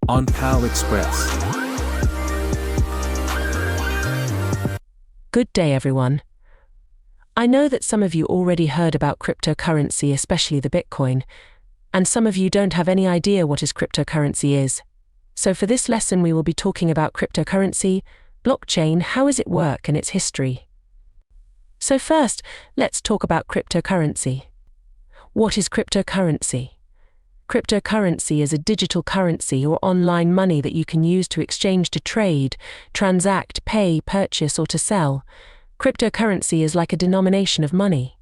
on Pal Express. Good day, everyone. I know that some of you already heard about cryptocurrency, especially the Bitcoin, and some of you don't have any idea what cryptocurrency is. So for this lesson, we will be talking about cryptocurrency, blockchain, how does it work, and its history. So first, let's talk about cryptocurrency. What is cryptocurrency? Cryptocurrency is a digital currency or online money that you can use to exchange, to trade, transact, pay, purchase, or to sell. Cryptocurrency is like a denomination of money.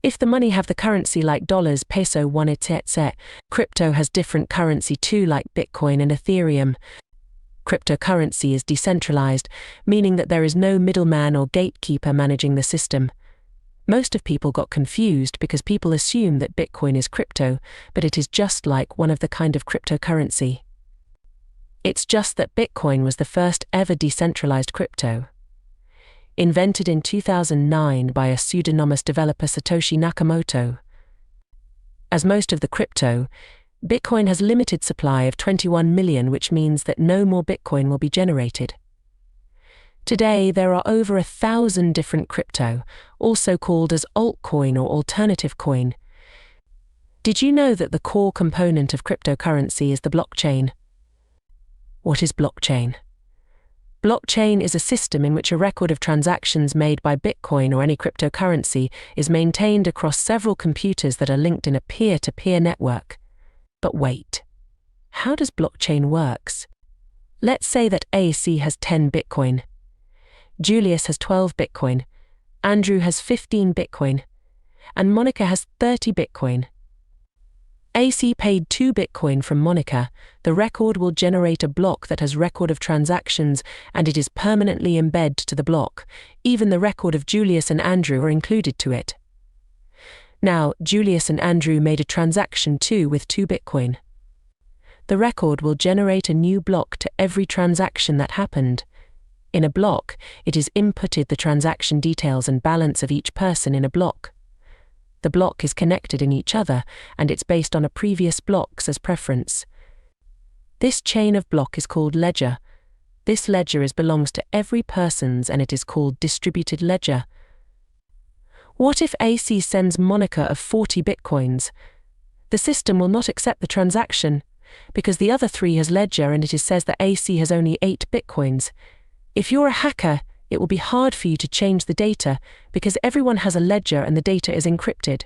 If the money have the currency like dollars, peso, won, etc., crypto has different currency too, like Bitcoin and Ethereum. Cryptocurrency is decentralized, meaning that there is no middleman or gatekeeper managing the system. Most of people got confused because people assume that Bitcoin is crypto, but it is just like one of the kind of cryptocurrency. It's just that Bitcoin was the first ever decentralized crypto. Invented in 2009 by a pseudonymous developer Satoshi Nakamoto. As most of the crypto, Bitcoin has limited supply of 21 million, which means that no more Bitcoin will be generated. Today, there are over 1,000 different crypto, also called as altcoin or alternative coin. Did you know that the core component of cryptocurrency is the blockchain? What is blockchain? Blockchain is a system in which a record of transactions made by Bitcoin or any cryptocurrency is maintained across several computers that are linked in a peer-to-peer network. But wait, how does blockchain works? Let's say that U.S.C has 10 Bitcoin. Julius has 12 Bitcoin, Andrew has 15 Bitcoin, and Monica has 30 Bitcoin. U.S.C paid 2 Bitcoin from Monica. The record will generate a block that has record of transactions, and it is permanently embedded to the block. Even the record of Julius and Andrew are included to it. Now, Julius and Andrew made a transaction too with 2 Bitcoin. The record will generate a new block to every transaction that happened. In a block, it is inputted the transaction details and balance of each person in a block. The block is connected in each other, and it's based on a previous blocks as preference. This chain of block is called ledger. This ledger belongs to every person's, and it is called distributed ledger. What if U.S.C sends Monica of 40 Bitcoins? The system will not accept the transaction, because the other 3 has ledger and it says that U.S.C has only 8 Bitcoins. If you're a hacker, it will be hard for you to change the data because everyone has a ledger and the data is encrypted.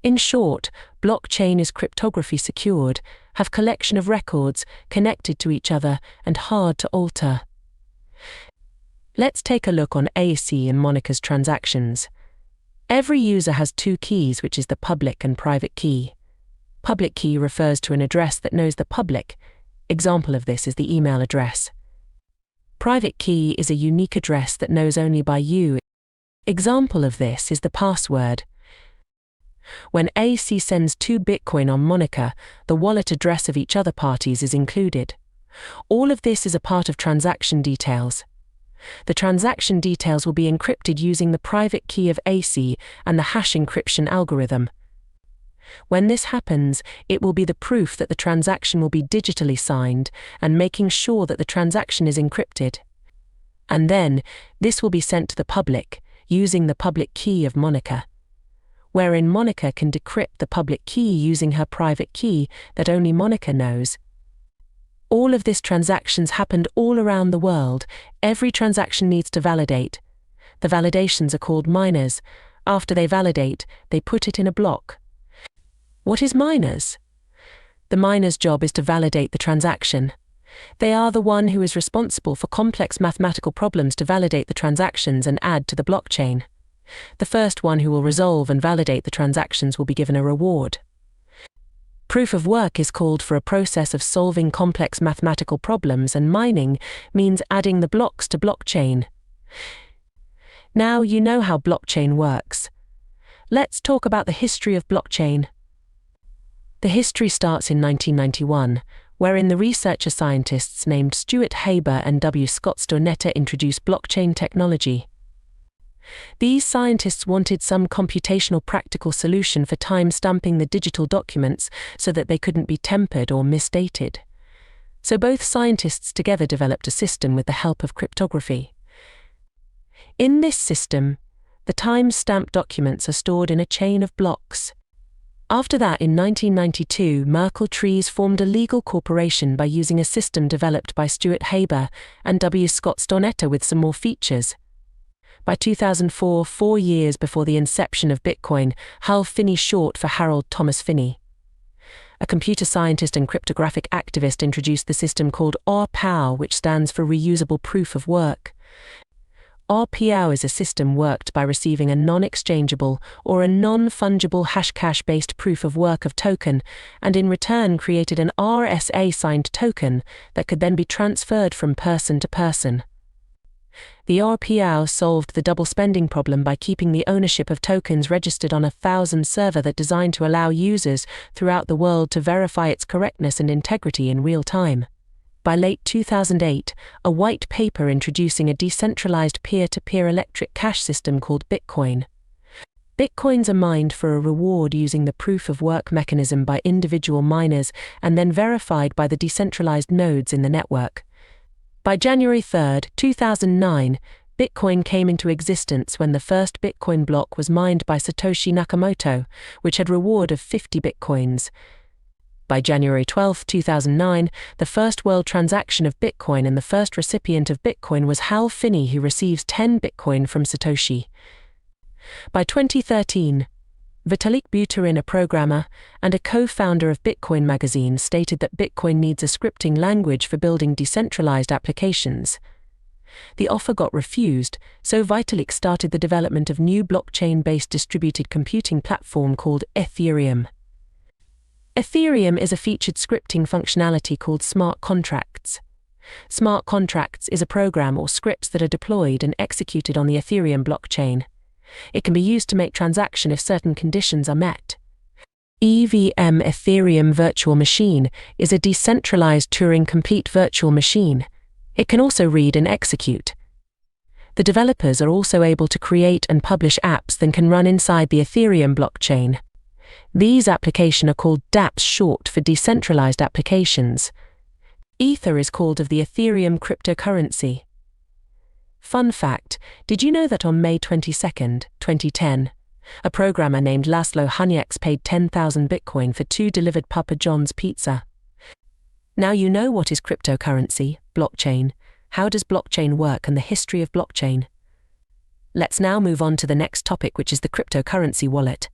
In short, blockchain is cryptography secured, have collection of records connected to each other and hard to alter. Let's take a look on U.S.C and Monica's transactions. Every user has 2 keys, which is the public and private key. Public key refers to an address that knows the public. Example of this is the email address. Private key is a unique address that knows only by you. Example of this is the password. When U.S.C sends 2 Bitcoin on Monica, the wallet address of each other parties is included. All of this is a part of transaction details. The transaction details will be encrypted using the private key of U.S.C and the hash encryption algorithm. When this happens, it will be the proof that the transaction will be digitally signed and making sure that the transaction is encrypted. And then, this will be sent to the public, using the public key of Monica, wherein Monica can decrypt the public key using her private key that only Monica knows. All of these transactions happened all around the world. Every transaction needs to validate. The validations are called miners. After they validate, they put it in a block. What is miners? The miner's job is to validate the transaction. They are the one who is responsible for complex mathematical problems to validate the transactions and add to the blockchain. The first one who will resolve and validate the transactions will be given a reward. Proof of work is called for a process of solving complex mathematical problems, and mining means adding the blocks to blockchain. Now you know how blockchain works. Let's talk about the history of blockchain. The history starts in 1991, wherein the researcher scientists named Stuart Haber and W. Scott Stornetta introduced blockchain technology. These scientists wanted some computational practical solution for time-stamping the digital documents so that they couldn't be tempered or misdated. So both scientists together developed a system with the help of cryptography. In this system, the time-stamped documents are stored in a chain of blocks. After that, in 1992, Merkle Trees formed a legal corporation by using a system developed by Stuart Haber and W. Scott Stornetta with some more features. By 2004, 4 years before the inception of Bitcoin, Hal Finney, short for Harold Thomas Finney, a computer scientist and cryptographic activist, introduced the system called RPow, which stands for Reusable Proof of Work. RPow is a system worked by receiving a non-exchangeable or a non-fungible hashcash-based proof of work of token, and in return created an RSA-signed token that could then be transferred from person to person. The RPow solved the double spending problem by keeping the ownership of tokens registered on a 1000 server that designed to allow users throughout the world to verify its correctness and integrity in real time. By late 2008, a white paper introducing a decentralized peer-to-peer electric cash system called Bitcoin. Bitcoins are mined for a reward using the proof-of-work mechanism by individual miners and then verified by the decentralized nodes in the network. By January 3, 2009, Bitcoin came into existence when the first Bitcoin block was mined by Satoshi Nakamoto, which had a reward of 50 Bitcoins. By January 12, 2009, the first world transaction of Bitcoin and the first recipient of Bitcoin was Hal Finney, who receives 10 Bitcoin from Satoshi. By 2013, Vitalik Buterin, a programmer and a co-founder of Bitcoin magazine, stated that Bitcoin needs a scripting language for building decentralized applications. The offer got refused, so Vitalik started the development of new blockchain-based distributed computing platform called Ethereum. Ethereum is a featured scripting functionality called smart contracts. Smart contracts is a program or scripts that are deployed and executed on the Ethereum blockchain. It can be used to make transaction if certain conditions are met. EVM Ethereum Virtual Machine is a decentralized Turing-complete virtual machine. It can also read and execute. The developers are also able to create and publish apps that can run inside the Ethereum blockchain. These applications are called dApps, short for decentralized applications. Ether is called of the Ethereum cryptocurrency. Fun fact, did you know that on May 22, 2010, a programmer named Laszlo Hunieks paid 10,000 Bitcoin for 2 delivered Papa John's pizza? Now you know what is cryptocurrency, blockchain, how does blockchain work, and the history of blockchain. Let's now move on to the next topic, which is the cryptocurrency wallet.